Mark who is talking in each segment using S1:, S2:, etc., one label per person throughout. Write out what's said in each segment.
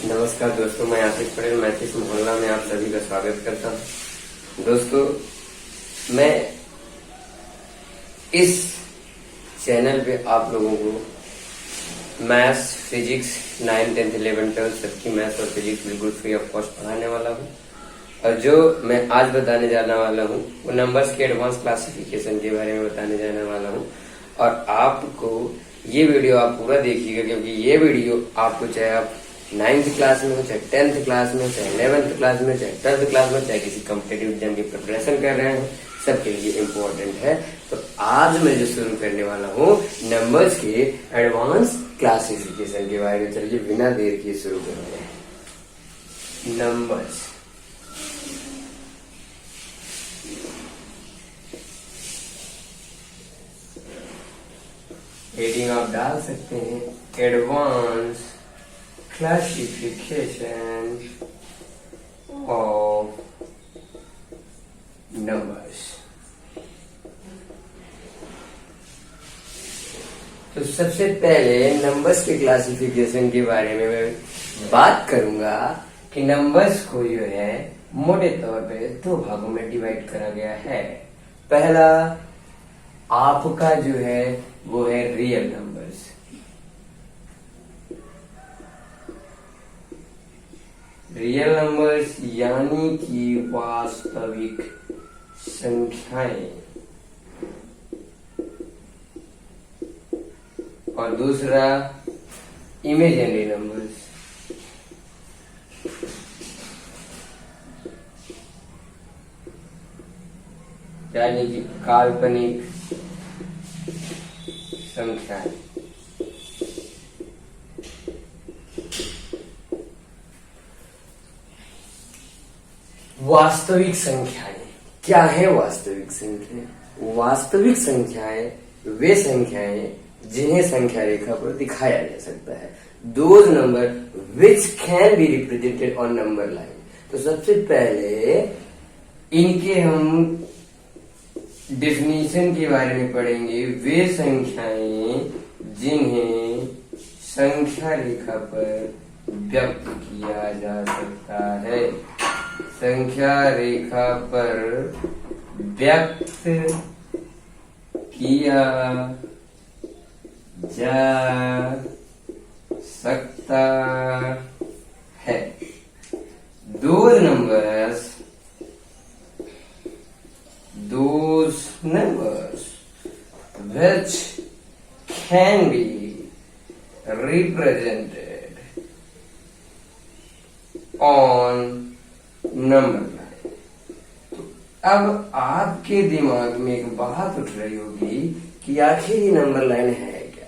S1: नमस्कार दोस्तों, मैं आशीष पटेल मैथिस मोहल्ला में आप सभी का स्वागत करता हूँ। दोस्तों, मैं इस चैनल पे आप लोगों को मैथ्स, फिजिक्स 9, 10, 11, 12 सबकी मैथ्स और फिजिक्स बिल्कुल फ्री ऑफ कॉस्ट पढ़ाने वाला हूँ। और जो मैं आज बताने जाने वाला हूँ वो नंबर्स के एडवांस क्लासिफिकेशन के बारे में बताने जाने वाला हूँ। और आपको ये वीडियो आप पूरा देखिएगा, क्योंकि ये वीडियो आपको चाहे आप 9th क्लास में हो, चाहे 10th क्लास में हो, चाहे 11th क्लास में, चाहे 12th क्लास में, चाहे किसी कॉम्पिटेटिव एग्जाम की प्रिपरेशन कर रहे हैं, सबके लिए इम्पोर्टेंट है। तो आज मैं जो शुरू करने वाला हूँ नंबर्स के एडवांस क्लासिफिकेशन के बारे में। चलिए बिना देर किए शुरू करते हैं। नंबर्स, हेडिंग आप डाल सकते हैं एडवांस classification of numbers। तो सबसे पहले नंबर्स के क्लासिफिकेशन के बारे में मैं बात करूंगा कि नंबर्स को जो है मोटे तौर पे दो भागों में डिवाइड करा गया है। पहला आपका जो है वो है रियल नंबर्स, रियल नंबर्स यानी कि वास्तविक संख्याएं, और दूसरा इमेजिनरी नंबर्स यानी कि काल्पनिक संख्याएं। वास्तविक संख्याएं क्या है? वास्तविक संख्याएं, वास्तविक संख्याएं वे संख्याएं जिन्हें संख्या रेखा पर दिखाया जा सकता है। Those number which can be represented on number line. तो सबसे पहले इनके हम डेफिनेशन के बारे में पढ़ेंगे। वे संख्याएं जिन्हें संख्या रेखा पर व्यक्त किया जा सकता है, संख्या रेखा पर व्यक्त किया जा सकता है। Those numbers which can be represented on number line. तो अब आपके दिमाग में एक बात उठ रही होगी कि आखिर ये नंबर लाइन है क्या?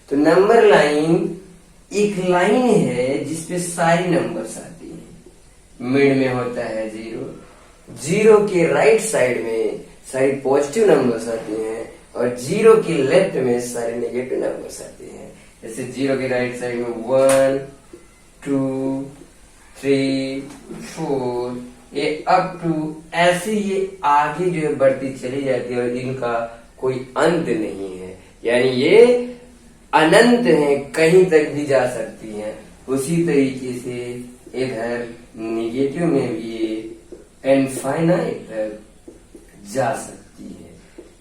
S1: तो नंबर लाइन एक लाइन है जिसपे सारी नंबर्स आती हैं। मिड में होता है जीरो, जीरो के राइट साइड में सारी पॉजिटिव नंबर्स आती हैं और जीरो के लेफ्ट में सारी नेगेटिव नंबर्स आती हैं। जैसे जीरो के राइट साइड में 1, 2, 3, 4, ये अप टू ऐसे ये आगे जो है बढ़ती चली जाती है और इनका कोई अंत नहीं है, यानी ये अनंत है, कहीं तक भी जा सकती हैं। उसी तरीके से इधर निगेटिव में भी ये इनफाइनाइट तक जा सकती है,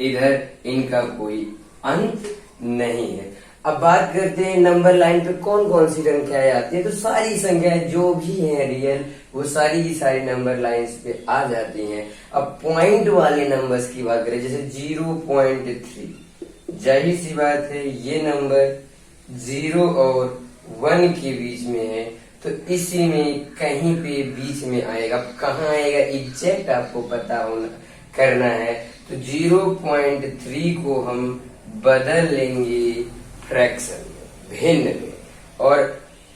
S1: इधर इनका कोई अंत नहीं है। अब बात करते हैं नंबर लाइन पे कौन कौन सी संख्याएं आती है। तो सारी संख्याएं जो भी हैं रियल, वो सारी की सारी नंबर लाइंस पे आ जाती हैं। अब पॉइंट वाले नंबर्स की बात करें, जैसे 0.3, जाहिर सी बात है ये नंबर 0 और 1 के बीच में है, तो इसी में कहीं पे बीच में आएगा। कहाँ आएगा एग्जैक्ट आपको पता होना करना है। तो 0.3 को हम बदल लेंगे फ्रैक्शन में, भिन्न में, और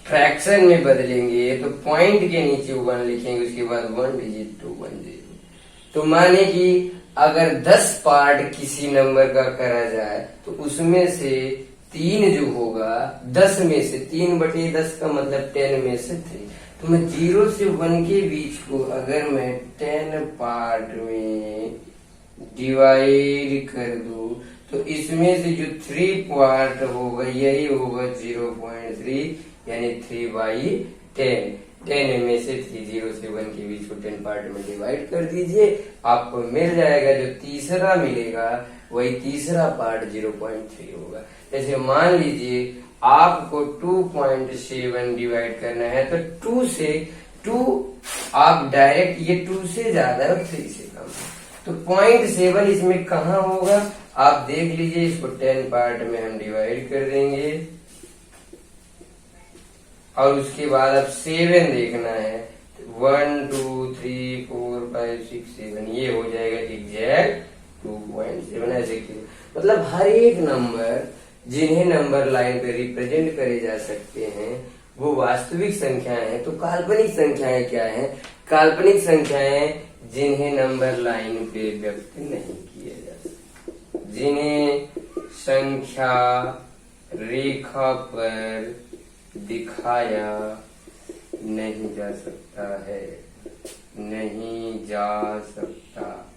S1: फ्रैक्शन में बदलेंगे तो पॉइंट के नीचे 1 लिखेंगे, उसके बाद 1 डिजिट 2 1 0। तो माने कि अगर 10 पार्ट किसी नंबर का करा जाए तो उसमें से 3 जो होगा 10 में से 3/10 का मतलब 10 में से 3। तो मैं 0 से 1 के बीच को अगर मैं 10 पार्ट में डिवाइड कर दूं तो इसमें से जो 3 पार्ट होगा यही होगा 0.3, यानी 3/10। 10 में से 30 से 1 के बीच को 10 पार्ट में डिवाइड कर दीजिए, आपको मिल जाएगा जो तीसरा मिलेगा वही तीसरा पार्ट 0.3 होगा। जैसे मान लीजिए आपको 2.7 डिवाइड करना है तो 2 से 2 आप डायरेक्ट, ये 2 से ज्यादा है और 3 से कम है, तो 0.7 इसमें कहाँ होगा आप देख लीजिए। इसको 10 पार्ट में हम डिवाइड कर देंगे और उसके बाद अब 7 देखना है, 1 2 3 4 5 6 7, ये हो जाएगा एग्जैक्ट 2.7। ऐसे क्यों, मतलब हर एक नंबर जिन्हें नंबर लाइन पे रिप्रेजेंट करे जा सकते हैं वो वास्तविक संख्याएं हैं। तो काल्पनिक संख्याएं क्या हैं? काल्पनिक संख्याएं जिन्हें नंबर लाइन पे व्यक्त नहीं किया जा सकता, जिन्हें संख्या रेखा पर दिखाया नहीं जा सकता है, नहीं जा सकता।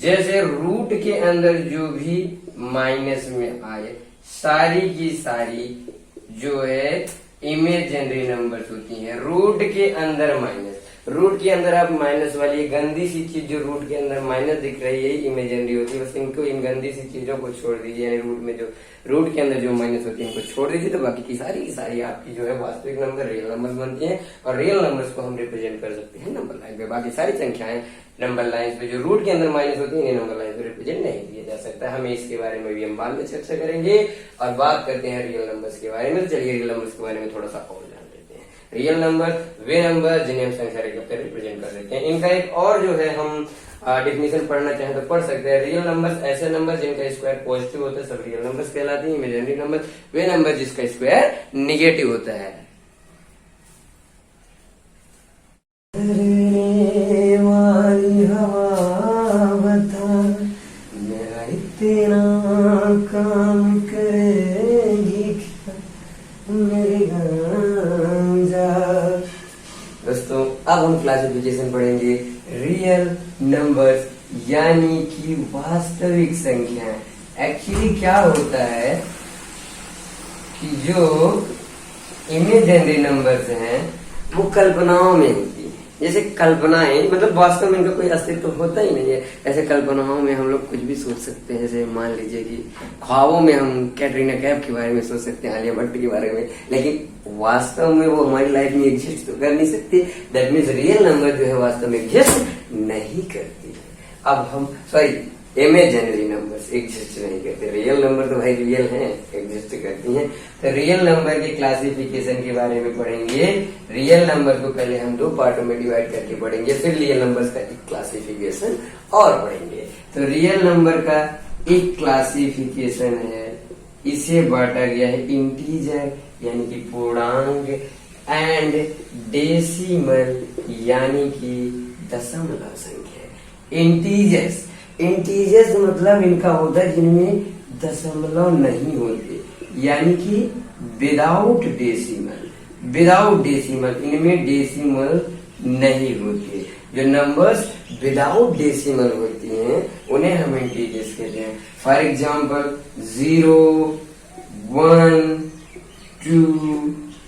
S1: जैसे रूट के अंदर जो भी माइनस में आए, सारी की सारी जो है इमेजिनरी नंबर्स होती हैं। रूट के अंदर माइनस, रूट के अंदर आप माइनस वाली गंदी सी चीज जो रूट के अंदर माइनस दिख रही है इमेजिनरी होती है। बस इनको, इन गंदी सी चीजों को छोड़ दीजिए, यानी रूट में जो रूट के अंदर जो माइनस होती है इनको छोड़ दीजिए, तो बाकी की सारी आपकी जो है वास्तविक नंबर रियल नंबर बनती हैं। और रियल नंबर्स को हम रिप्रेजेंट कर सकते हैं नंबर लाइन पे। बाकी सारी संख्याएं नंबर लाइन पे जो रूट के अंदर माइनस होती है इन्हें नंबर लाइन पे रिप्रेजेंट नहीं किया जा सकता। हमें इसके बारे में भी हम बाद में चर्चा करेंगे। और बात करते हैं रियल नंबर्स के बारे में। चलिए रियल नंबर्स के बारे में थोड़ा सा और जान लेते हैं। रियल नंबर वे नंबर जिन्हें हम संख्या रेखा पर रिप्रेजेंट कर सकते हैं। इनका एक और जो है हम डेफिनेशन पढ़ना चाहें तो पढ़ सकते हैं। रियल नंबर्स ऐसे नंबर जिनका स्क्वायर पॉजिटिव होता है सब रियल नंबर्स कहलाते हैं। इमेजिनरी नंबर वे नंबर जिसका स्क्वायर निगेटिव होता है। मेरा इतना काम करेगी क्या मेरे गांजा। दोस्तों अब हम क्लासिफिकेशन पढ़ेंगे रियल नंबर्स यानी कि वास्तविक संख्याएं। एक्चुअली क्या होता है कि जो इमेजिनरी नंबर्स हैं वो कल्पनाओं में होती है। जैसे कल्पनाएं, मतलब वास्तव में इनका कोई अस्तित्व होता ही नहीं है। ऐसे कल्पनाओं में हम लोग कुछ भी सोच सकते हैं। जैसे मान लीजिए कि ख्वाबों में हम कैटरीना कैफ के बारे में सोच सकते हैं, आलिया भट्ट के बारे में, लेकिन वास्तव में वो हमारी लाइफ में एग्जिस्ट तो कर नहीं सकती। दैट मीन्स रियल नंबर जो है वास्तव में एग्जिस्ट नहीं करती है। अब हम इमेजिनरी नंबर्स एग्जिस्ट नहीं करते, रियल नंबर तो भाई रियल हैं, एग्जिस्ट करती हैं। तो रियल नंबर के क्लासिफिकेशन के बारे में पढ़ेंगे। रियल नंबर को पहले हम 2 पार्टों में डिवाइड करके पढ़ेंगे, फिर रियल नंबर्स का एक क्लासिफिकेशन और पढ़ेंगे। तो रियल नंबर का एक क्लासिफिकेशन है, इसे बांटा गया है इंटीजर यानी कि पूर्णांक एंड डेसिमल यानी कि दशमलव संख्या। इंटीजर्स मतलब इनका होता है जिनमें दशमलव नहीं होते, यानी कि विदाउट डेसिमल इनमें डेसिमल नहीं होते। जो नंबर्स विदाउट डेसिमल होती हैं उन्हें हम इंटीजर्स कहते हैं। फॉर एग्जाम्पल 0 1 2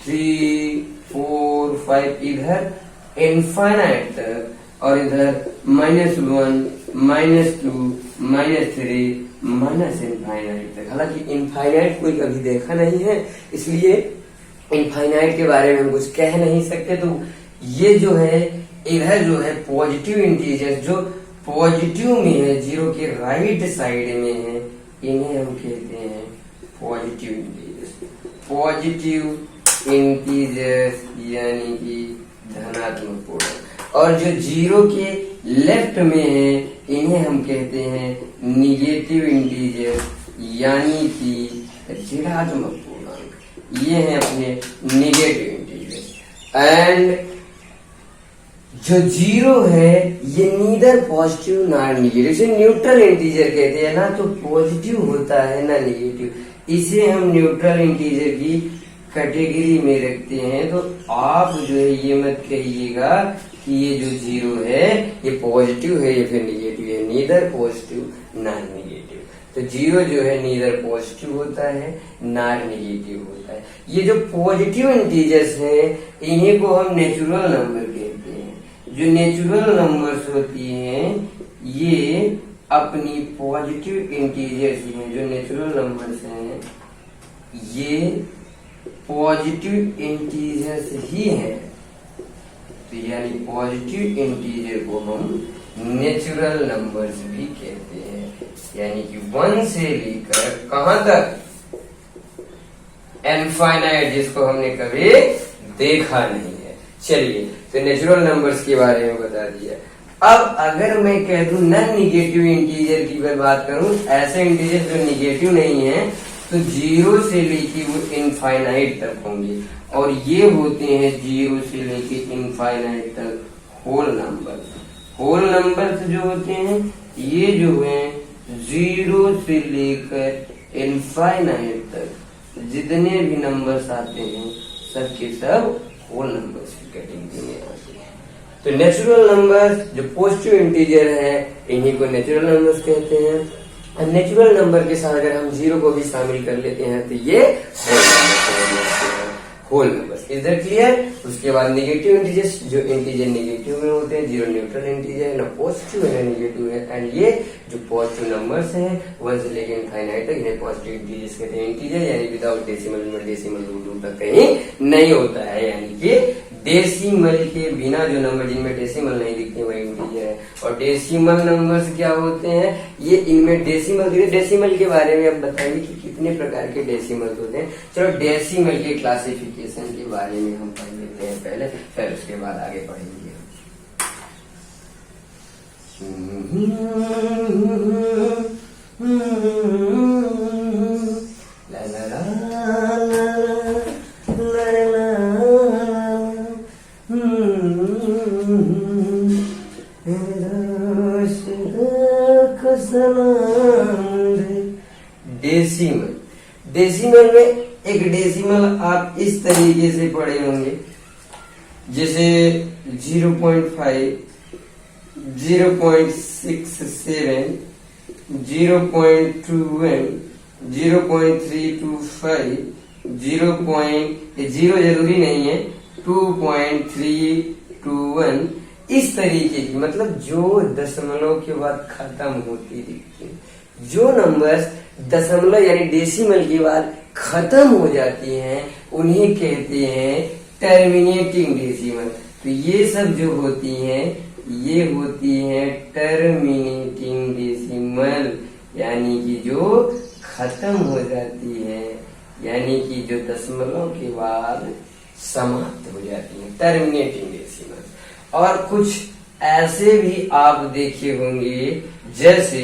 S1: 3 4 5 इधर इनफाइनाइट तक और इधर -1 -2 -3 इनफाइनाइट तक। हालांकि इनफाइनाइट कोई कभी देखा नहीं है, इसलिए इनफाइनाइट के बारे में हम कुछ कह नहीं सकते। तो ये जो है इधर जो है पॉजिटिव इंटीजर जो पॉजिटिव में है, 0 के राइट साइड में है, इन्हें हम कहते हैं पॉजिटिव इंटीजर्स। पॉजिटिव इंटीजर्स यानी कि धनात्मक पूर्णांक। और जो 0 के लेफ्ट में है इन्हें हम कहते हैं निगेटिव इंटीजर्स यानी कि ऋणात्मक पूर्णांक। ये हैं अपने निगेटिव इंटीजर्स। एंड जो 0 है ये नीदर पॉजिटिव ना निगेटिव, इसे न्यूट्रल इंटीजर कहते हैं। ना तो पॉजिटिव होता है ना निगेटिव, इसे हम न्यूट्रल इंटीजर की कैटेगरी में रखते हैं। तो आप जो है ये मत कहिएगा कि ये जो 0 है ये पॉजिटिव है या फिर निगेटिव है, नीदर पॉजिटिव ना निगेटिव। तो जीरो जो है नीदर पॉजिटिव होता है नॉट नेगेटिव होता है। ये जो पॉजिटिव इंटीजर्स हैं इन्हीं को हम नेचुरल नंबर कहते हैं। जो नेचुरल नंबर्स होती हैं ये अपनी पॉजिटिव इंटीजर्स हैं, जो नेचुरल नंबर्स हैं ये पॉजिटिव इंटीजर्स ही हैं। तो यानी पॉजिटिव इंटीजर को हम नेचुरल नंबर्स भी कहते हैं। यानी कि 1 से लेकर कहां तक, इनफाइनाइट, जिसको हमने कभी देखा नहीं है। चलिए, तो नेचुरल नंबर्स के बारे में बता दिया। अब अगर मैं कह दूं नॉन निगेटिव इंटीजर की मैं बात करूं, ऐसे इंटीजर जो निगेटिव नहीं है, तो 0 से लेके वो इनफाइनाइट तक होंगे, और ये होते हैं 0 से लेके इनफाइनाइट तक होल नंबर। होल नंबर जो होते हैं ये जो है 0 से लेकर इनफाइनाइट तक जितने भी नंबर्स आते हैं सबके सब होल नंबर्स की कैटेगरी में आते हैं। तो नेचुरल नंबर्स जो पॉजिटिव इंटीजर है इन्हीं को नेचुरल नंबर्स कहते हैं। नेचुरल नंबर के साथ अगर हम 0 को भी शामिल कर लेते हैं तो ये whole numbers. Is that clear? उसके बाद नेगेटिव इंटीजर्स, जो इंटीजर नेगेटिव में होते हैं, 0 न्यूट्रल इंटीजर है, ना पॉजिटिव है ना नेगेटिव है। एंड ये जो पॉजिटिव नंबर्स हैं 1 से लेकर इनफाइनाइट तक इन्हें पॉजिटिव इंटीजर्स कहते हैं। इंटीजर यानी विदाउट डेसिमल में डेसिमल रूट तक कहीं नहीं होता है, यानी कि डेसिमल के बिना जो नंबर जिनमें डेसिमल नहीं दिखते वही इंटीजर है। और डेसिमल नंबर्स क्या होते हैं, ये इनमें डेसिमल के बारे में अब बताएंगे कि कितने प्रकार के डेसिमल होते हैं। चलो डेसिमल के क्लासिफिकेशन के बारे में हम पढ़ लेते हैं पहले, फिर उसके बाद आगे पढ़ेंगे। ला ला ला डेसिमल। डेसिमल में एक डेसिमल आप इस तरीके से पढ़े होंगे, जैसे 0.5, 0.67, 0.21, 0.325, 0 जरूरी नहीं है, 2.321, इस तरीके की, मतलब जो दशमलव के बाद खत्म होती दिखती है। जो नंबर्स दशमलव यानी डेसिमल के बाद खत्म हो जाती हैं उन्हें कहते हैं टर्मिनेटिंग डेसिमल। तो ये सब जो होती हैं ये होती हैं टर्मिनेटिंग डेसिमल, यानी कि जो खत्म हो जाती है, यानी कि जो दशमलव के बाद समाप्त हो जाती है, टर्मिनेटिंग डेसिमल। और कुछ ऐसे भी आप देखे होंगे जैसे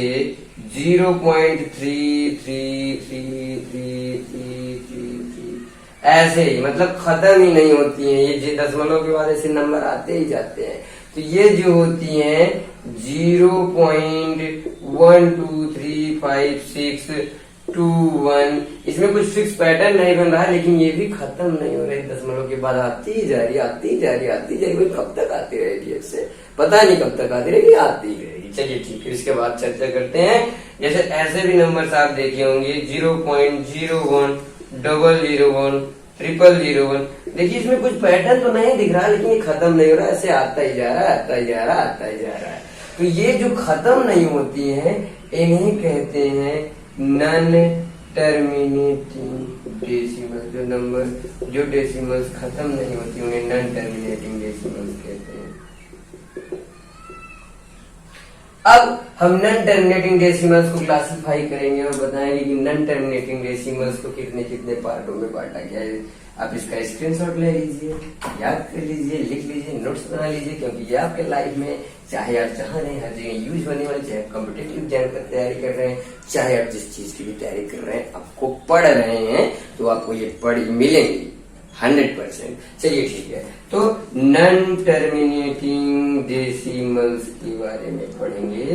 S1: 0.3333333 ऐसे ही, मतलब खत्म ही नहीं होती हैं ये दशमलव के बाद ऐसे नंबर आते ही जाते हैं। तो ये जो होती हैं 0.123561, इसमें कुछ फिक्स पैटर्न नहीं बन रहा है, लेकिन ये भी खत्म नहीं हो रही, दशमलव के बाद आती ही जा रही, आती ही जा रही, आती ही जा रही। कब तक आती रहेगी, इससे पता नहीं कब तक आती रहेगी, आती ही रहेगी। चलिए ठीक है, इसके बाद चर्चा करते हैं। जैसे ऐसे भी नंबर्स आप देखे होंगे 0.01, 001, 0001। देखिए इसमें कुछ पैटर्न तो नहीं दिख रहा, लेकिन ये खत्म नहीं हो रहा, ऐसे आता ही जा रहा है, आता ही जा रहा है, आता ही जा रहा है। तो ये जो खत्म नहीं होती है इन्हें कहते हैं नॉन टर्मिनेटिंग डेसिमल। जो नंबर जो डेसिमल्स खत्म नहीं होती उन्हें नॉन टर्मिनेटिंग डेसिमल्स कहते हैं। अब हम नॉन टर्मिनेटिंग डेसिमल्स को क्लासिफाई करेंगे और बताएंगे कि नॉन टर्मिनेटिंग डेसिमल्स को कितने कितने पार्टों में बांटा गया है। आप इसका स्क्रीनशॉट ले लीजिए, याद कर लीजिए, लिख लीजिए, नोट्स बना लीजिए, क्योंकि ये आपके लाइफ में चाहे आप चाह रहे हैं हर जगह यूज होने वाले, चाहे आप कॉम्पिटेटिव एग्जाम की तैयारी कर रहे हैं, चाहे आप जिस चीज की भी तैयारी कर रहे हैं, आपको पढ़ रहे हैं तो आपको ये पढ़ मिलेंगी 100%। चलिए ठीक है, तो नॉन टर्मिनेटिंग डेसिमल्स के बारे में पढ़ेंगे।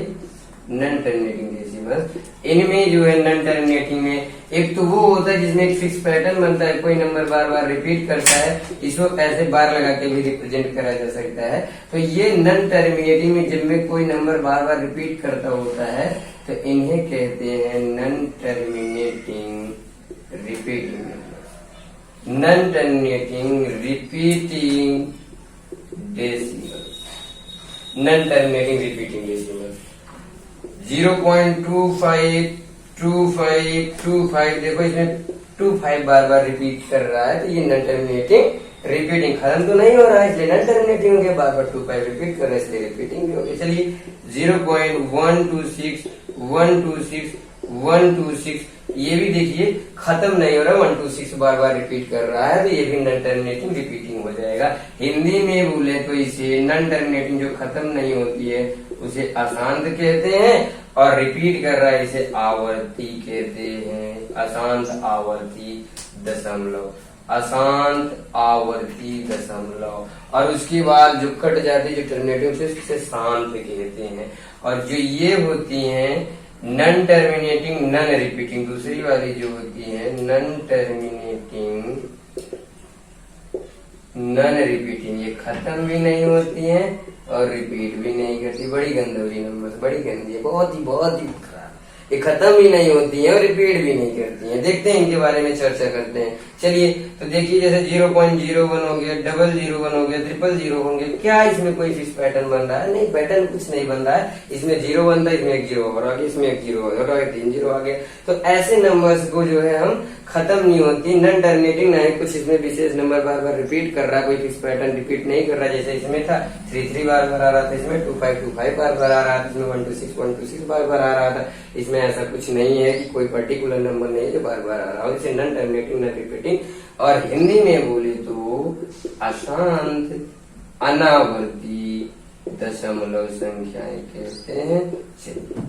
S1: Non terminating decimal. इनमें जो है नॉन टर्मिनेटिंग में एक तो वो होता है जिसमें एक फिक्स पैटर्न बनता है, कोई नंबर बार बार रिपीट करता है, इसको ऐसे बार लगा के भी रिप्रेजेंट करा जा सकता है। तो ये नॉन टर्मिनेटिंग में जब में कोई नंबर बार बार रिपीट करता होता है तो इन्हें कहते हैं non terminating repeating number, non terminating repeating decimal, non terminating repeating decimal. 0.252525 देखो इसमें 25 बार बार रिपीट कर रहा है, तो ये नॉन टर्मिनेटिंग रिपीटिंग, खत्म तो नहीं हो रहा है इसलिए नॉन टर्मिनेटिंग हो गया, बार बार 25 रिपीट कर रहा है इसलिए रिपीटिंग भी हो गया। चलिए 0.126 126 126 ये भी देखिए खत्म नहीं हो रहा, 126 बार बार रिपीट कर रहा है, तो ये भी नॉन टर्मिनेटिंग रिपीटिंग हो जाएगा। हिंदी में बोले तो इसे नॉन टर्मिनेटिंग जो खत्म नहीं होती है उसे अशांत कहते हैं, और रिपीट कर रहा है इसे आवर्ती कहते हैं, अशांत आवर्ती दशमलव, अशांत आवर्ती दशमलव। और उसके बाद जो कट जाती है जो टर्मिनेटिंग से उसे शांत कहते हैं। और जो ये होती हैं नॉन टर्मिनेटिंग नॉन रिपीटिंग, दूसरी वाली जो होती है नॉन टर्मिनेटिंग नॉन रिपीटिंग, ये खत्म भी नहीं होती है और रिपीट भी नहीं करती, बड़ी गंदौली नंबर, बड़ी गंदी है, बहुत ही खराब, ये खत्म भी नहीं होती है और रिपीट भी नहीं करती है। देखते हैं इनके बारे में चर्चा करते हैं। चलिए तो देखिए जैसे 0.01 हो गया, 001 हो गया, 000 होंगे, क्या इसमें कोई फिक्स पैटर्न बन रहा है? नहीं, पैटर्न कुछ नहीं बन रहा है। इसमें 0 बनता है, इसमें एक 0 और आ गया, इसमें एक 0 और आ गया, 3 0 आ गया। तो ऐसे नंबर्स को जो है हम खत्म नहीं होती, नॉन टर्मिनेटिंग नहीं, कुछ इसमें विशेष नंबर बार बार रिपीट कर रहा है, कोई फिक्स पैटर्न रिपीट नहीं कर रहा है। जैसे इसमें था 3 बार बार आ रहा था, इसमें 25 बार बार आ रहा था, इसमें 126 बार बार आ रहा था। इसमें ऐसा कुछ नहीं है कि कोई पर्टिकुलर नंबर नहीं है जो बार बार आ रहा हो, इसे नॉन टर्मिनेटिंग नॉन रिपीटिंग। और हिंदी में बोले तो अशांत अनावर्ती दशमलव संख्याएं कहते हैं। चलिए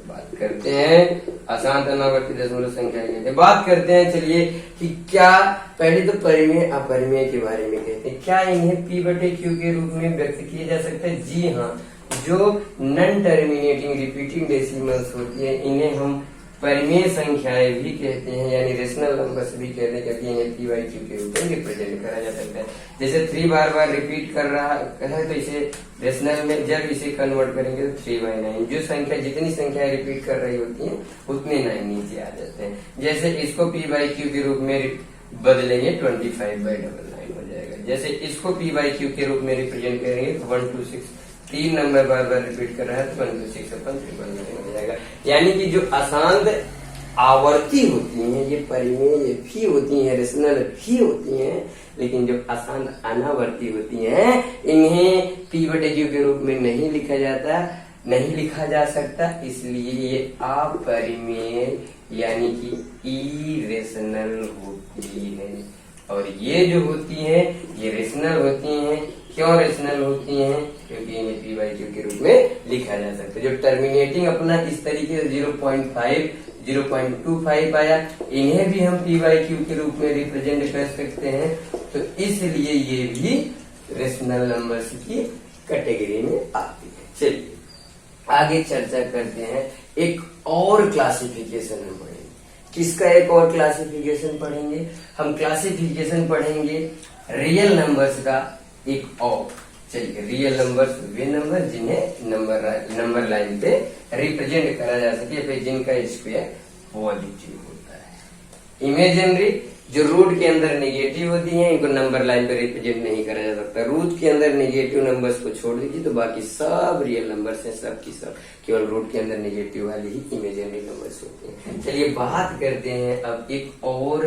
S1: बात करते हैं अशांत अनावर्ती दशमलव संख्याएं कहते हैं, बात करते हैं चलिए कि क्या, पहले तो परिमेय अपरिमेय के बारे में कहते हैं। क्या इन्हें P/Q के रूप में व्यक्त किया जा सकता है? जी हाँ, जो नॉन टर्मिनेटिंग रिपीटिंग डेसिमल्स होती है इन्हें हम परिमेय संख्याएं भी कहते हैं, यानी रेशनल नंबर्स भी कहते हैं, क्योंकि इन्हें P/Q के रूप में रिप्रेजेंट करा जा सकता है। जैसे 3 बार बार रिपीट कर रहा है तो इसे रेशनल में जब इसे कन्वर्ट करेंगे तो 3/9, जो संख्या जितनी संख्या रिपीट कर रही होती है उतने 9 नीचे आ जाते हैं। जैसे इसको P/Q के रूप में बदलेंगे 25/9 हो जाएगा। जैसे इसको P/Q के रूप में रिप्रेजेंट करेंगे तो 126, 3 नंबर बार बार रिपीट कर रहा है तो 126/3 हो जाएगा। यानी कि जो अशांत आवर्ती होती हैं ये परिमेय भी होती हैं, रेशनल भी होती हैं, लेकिन जो अशांत अनावर्ती होती हैं इन्हें P/Q के रूप में नहीं लिखा जाता, नहीं लिखा जा सकता, इसलिए ये अपरिमेय यानी कि इरेशनल होती है। और ये जो होती हैं ये रेशनल होती हैं। क्यों रेशनल होती हैं? क्योंकि इन्हें P/Q के रूप में लिखा जा सकता है। जो टर्मिनेटिंग अपना इस तरीके से 0.5 0.25 आया, इन्हें भी हम P/Q के रूप में रिप्रेजेंट कर सकते हैं, तो इसलिए ये भी रेशनल नंबर्स की कैटेगरी में आती है। चलिए आगे चर्चा करते हैं, एक और क्लासिफिकेशन हम पढ़ेंगे। किसका एक और क्लासिफिकेशन पढ़ेंगे? हम क्लासिफिकेशन पढ़ेंगे रियल नंबर्स का एक और। चलिए, रियल नंबर्स वे नंबर जिन्हें नंबर लाइन पे रिप्रेजेंट करा जा सके, फिर जिनका स्क्वायर पॉजिटिव होता है। इमेजिनरी जो रूट के अंदर नेगेटिव होती हैं इनको नंबर लाइन पे रिप्रेजेंट नहीं करा जा सकता। रूट के अंदर नेगेटिव नंबर्स को छोड़ दीजिए तो बाकी सब रियल नंबर्स हैं, सब की सब, केवल रूट के अंदर नेगेटिव वाली ही इमेजिनरी नंबर्स होते हैं। चलिए बात करते हैं अब एक और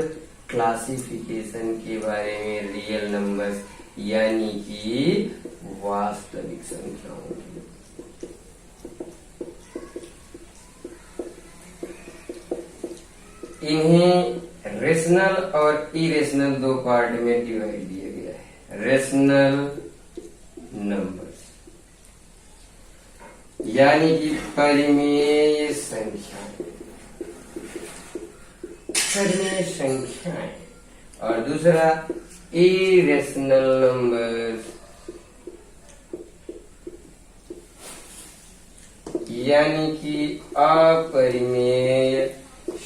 S1: क्लासिफिकेशन के बारे में रियल नंबर्स यानी कि वास्तविक संख्याओं की। इन्हें रेशनल और इरेशनल दो पार्ट में डिवाइड किया गया है। रेशनल नंबर्स यानी कि परिमेय संख्याएं, परिमेय संख्याएं, और दूसरा इरेशनल नंबर्स, यानी कि अपरिमेय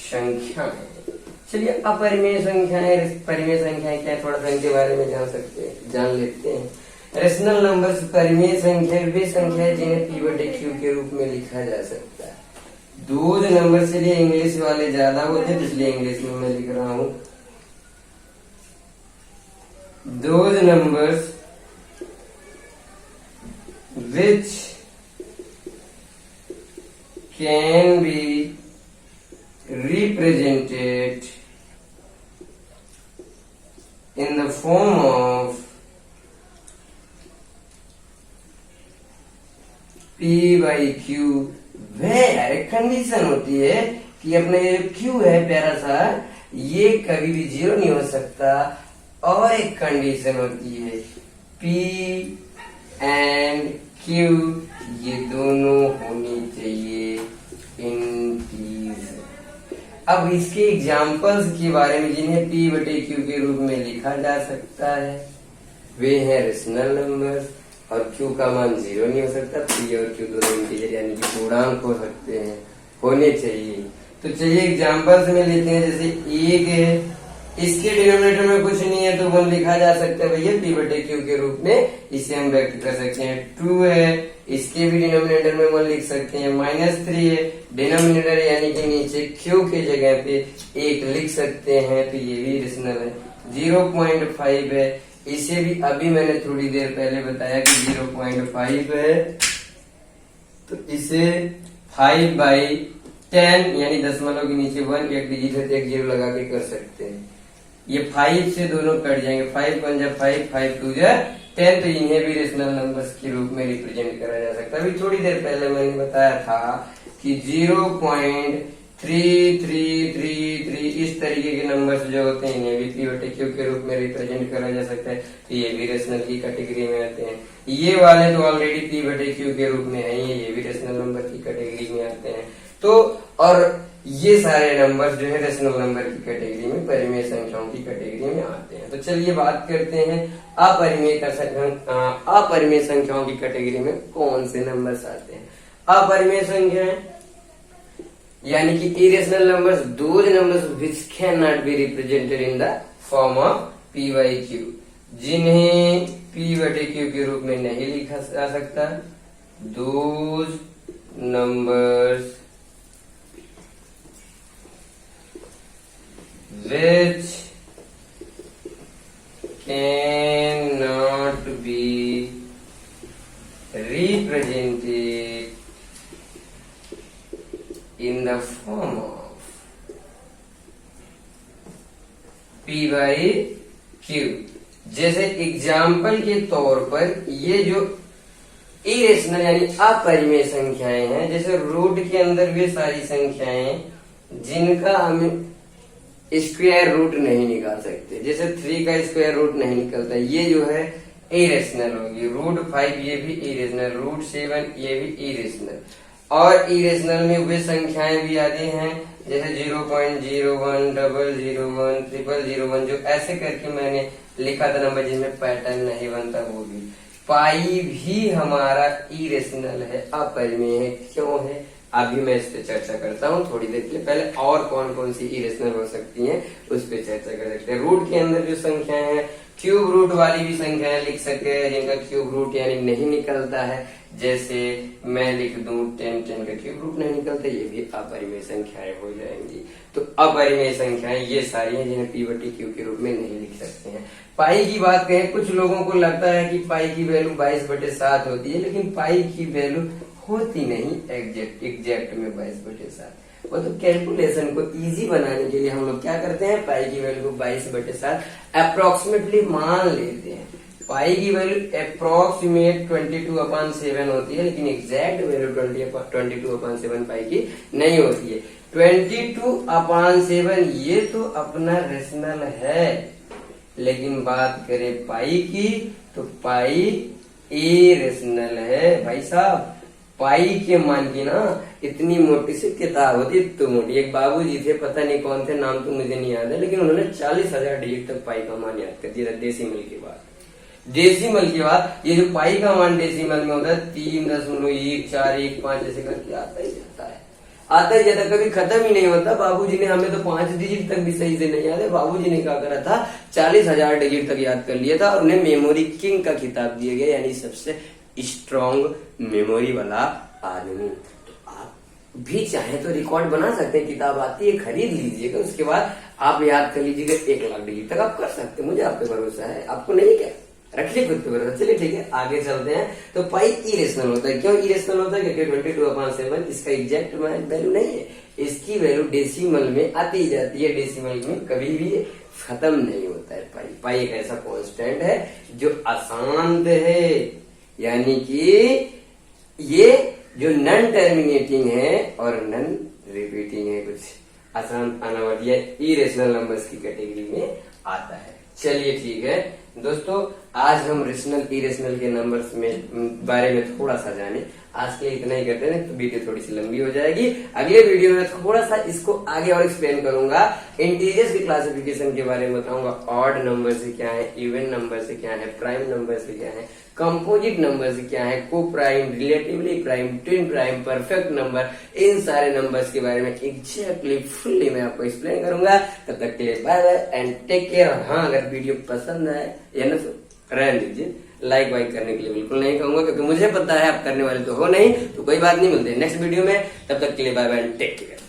S1: संख्या है। चलिए अपरिमेय संख्याएं, परिमेय संख्याएं क्या है, थोड़ा सा इनके बारे में जान लेते हैं। रेशनल नंबर्स परिमेय संख्या वे संख्याएं जिन्हें P बटे Q के रूप में लिखा जा सकता है। दो नंबर से लिए इंग्लिश वाले ज्यादा होते हैं, इसलिए इंग्लिश में मैं लिख रहा हूं। those numbers which can be represented in the form of P by Q, वह एक कंडीशन होती है कि अपने Q है प्यारा सा, ये कभी भी जीरो नहीं हो सकता। और एक कंडीशन होती है P एंड Q, ये दोनों होनी चाहिए इंटीजर। अब इसके एग्जाम्पल्स के बारे में जिन्हें P बटे Q के रूप में लिखा जा सकता है वे हैं रेशनल नंबर्स, और Q का मान जीरो नहीं हो सकता। P और Q दोनों इंटीजर यानी कि पूर्णांक हो सकते हैं, होने चाहिए। तो चलिए एग्जाम्पल्स में लेते हैं। जैसे एक है, इसके डिनोमिनेटर में कुछ नहीं है तो 1 लिखा जा सकता है भैया P बटे Q के रूप में, इसे हम व्यक्त कर सकते हैं। 2 है, इसके भी डिनोमिनेटर में 1 लिख सकते हैं। -3 है, डिनोमिनेटर यानी कि नीचे Q के जगह पे 1 लिख सकते हैं, तो ये भी रेशनल है। 0.5 है, इसे भी अभी मैंने थोड़ी देर पहले बताया कि 0.5 है, तो इसे 5/10 यानी दशमलव के नीचे 1 एक डिजिट है तो एक 0 लगा के कर सकते हैं। ये 5 से दोनों कट जाएंगे, 5 × 5, 5 × 2 10, तो इन्हें भी रेशनल नंबर्स के रूप में रिप्रेजेंट करा जा सकता है। अभी थोड़ी देर पहले मैंने बताया था कि 0.3333 इस तरीके के नंबर्स जो होते हैं इन्हें भी P बटे Q के रूप में रिप्रेजेंट करा जा सकता है, तो ये भी रेशनल की कैटेगरी में आते हैं। ये वाले तो ऑलरेडी P बटे Q के रूप में है, ये भी रेशनल नंबर की कैटेगरी में आते हैं। तो और ये सारे नंबर्स जो है रेशनल नंबर की कैटेगरी में, परिमेय संख्याओं की कैटेगरी में आते हैं। तो चलिए बात करते हैं अपरिमेय संख्याओं की कैटेगरी में कौन से नंबर्स आते हैं। अपरिमेय संख्याएं यानी कि irrational numbers, those numbers which can not be represented in the form of P by Q, जिन्हें P बटे Q के रूप में नहीं लिखा जा सकता। Those numbers which cannot be represented in the form of P by Q। जैसे एग्जाम्पल के तौर पर ये जो इरेशनल यानी अपरिमेय संख्याएं हैं, जैसे रूट के अंदर वे सारी संख्याएं जिनका हम स्क्वायर रूट नहीं निकाल सकते, जैसे 3 का स्क्वायर रूट नहीं निकलता, ये जो है इरेशनल होगी। √5 ये भी इरेशनल, √7 ये भी इरेशनल। और इरेशनल में वे संख्याएं भी आती हैं जैसे 0.01, 001, 0001, जो ऐसे करके मैंने लिखा था नंबर जिसमें पैटर्न नहीं बनता, वो भी। पाई भी हमारा इरेशनल है, अपरिमेय है। क्यों है अभी मैं इस पे चर्चा करता हूँ थोड़ी देर के लिए। पहले और कौन कौन सी इरेशनल हो सकती हैं उस पे चर्चा कर सकते हैं। रूट के अंदर जो संख्याएं हैं, क्यूब रूट वाली भी संख्याएं लिख सकते हैं जिनका क्यूब रूट यानी नहीं निकलता है। जैसे मैं लिख दूं 10 का क्यूब रूट नहीं निकलता, ये भी अपरिमेय संख्याएं हो जाएंगी। तो अपरिमेय संख्याएं ये सारी हैं जिन्हें P बटे Q के रूप में नहीं लिख सकते हैं। पाई की बात करें, कुछ लोगों को लगता है कि पाई की वैल्यू 22/7 होती है, लेकिन पाई की वैल्यू होती नहीं एग्जैक्ट में 22/7। वो तो कैलकुलेशन को इजी बनाने के लिए हम लोग क्या करते हैं, पाई की वैल्यू को 22/7 अप्रोक्सीमेटली मान लेते हैं। पाई की वैल्यू अप्रोक्सीमेट 22/7 होती है, लेकिन एग्जैक्ट वैल्यू 22/7 पाई की नहीं होती है। 22/7 ये तो अपना रेशनल है, लेकिन बात करें पाई की तो पाई इरेशनल है भाई साहब। पाई के मान की ना इतनी मोटी सी किताब होती, तो मोटी। एक बाबूजी थे, पता नहीं कौन थे, नाम तो मुझे नहीं याद है, लेकिन उन्होंने 40,000 डिजिट तक पाई का मान याद कर दिया था डेसिमल के बाद। डेसिमल के बाद ये जो पाई का मान डेसिमल में होता है 3.14155 ऐसे करके आता ही जाता है, आता ही जाता, कभी खत्म ही नहीं होता। बाबूजी ने, हमें तो 5 डिजिट तक भी सही से नहीं याद है, बाबूजी ने क्या करा था 40,000 डिजिट तक याद कर लिया था और उन्हें मेमोरी किंग का खिताब दिया गया, यानी सबसे स्ट्रॉन्ग मेमोरी वाला आदमी। तो आप भी चाहे तो रिकॉर्ड बना सकते हैं, किताब आती है खरीद लीजिएगा, उसके बाद आप याद कर लीजिएगा 1 लाख डिजिट तक आप कर सकते हैं, मुझे आप पे भरोसा है, आपको नहीं क्या, रखिए खुद पे भरोसा। चलिए ठीक है, आगे चलते हैं। तो पाई इरेशनल होता है, क्यों इरेशनल होता है? क्योंकि 22/7 इसका एग्जैक्ट वैल्यू नहीं है, इसकी वैल्यू डेसिमल में आती जाती है, डेसिमल में कभी भी खत्म नहीं होता है। पाई एक ऐसा कांस्टेंट है जो अशांत है, यानी कि ये जो नॉन टर्मिनेटिंग है और नॉन रिपीटिंग है, कुछ अशांत अनावधि इरेशनल नंबर्स की कैटेगरी में आता है। चलिए ठीक है दोस्तों, आज हम रेशनल इरेशनल के नंबर्स में बारे में थोड़ा सा जाने। आज के लिए इतना ही करते हैं, तो वीडियो थोड़ी सी लंबी हो जाएगी। अगले वीडियो में थोड़ा सा इसको आगे और एक्सप्लेन करूंगा, इंटीजर्स की क्लासिफिकेशन के बारे में बताऊंगा, ऑड नंबर से क्या है, इवन नंबर से क्या है, प्राइम नंबर से क्या है, कंपोजिट नंबर से क्या है, coprime, relatively prime, twin prime, perfect number, इन सारे नंबर्स के बारे में एग्जैक्टली फुल्ली मैं आपको एक्सप्लेन करूंगा। तब तक के लिए bye bye and take care. हाँ, अगर वीडियो पसंद आए या ना तो रहने दीजिए, लाइक वाइक करने के लिए बिल्कुल नहीं कहूंगा, क्योंकि मुझे पता है आप करने वाले तो हो नहीं, तो कोई बात नहीं, मिलते हैं नेक्स्ट वीडियो में। तब तक के लिए bye bye and take care.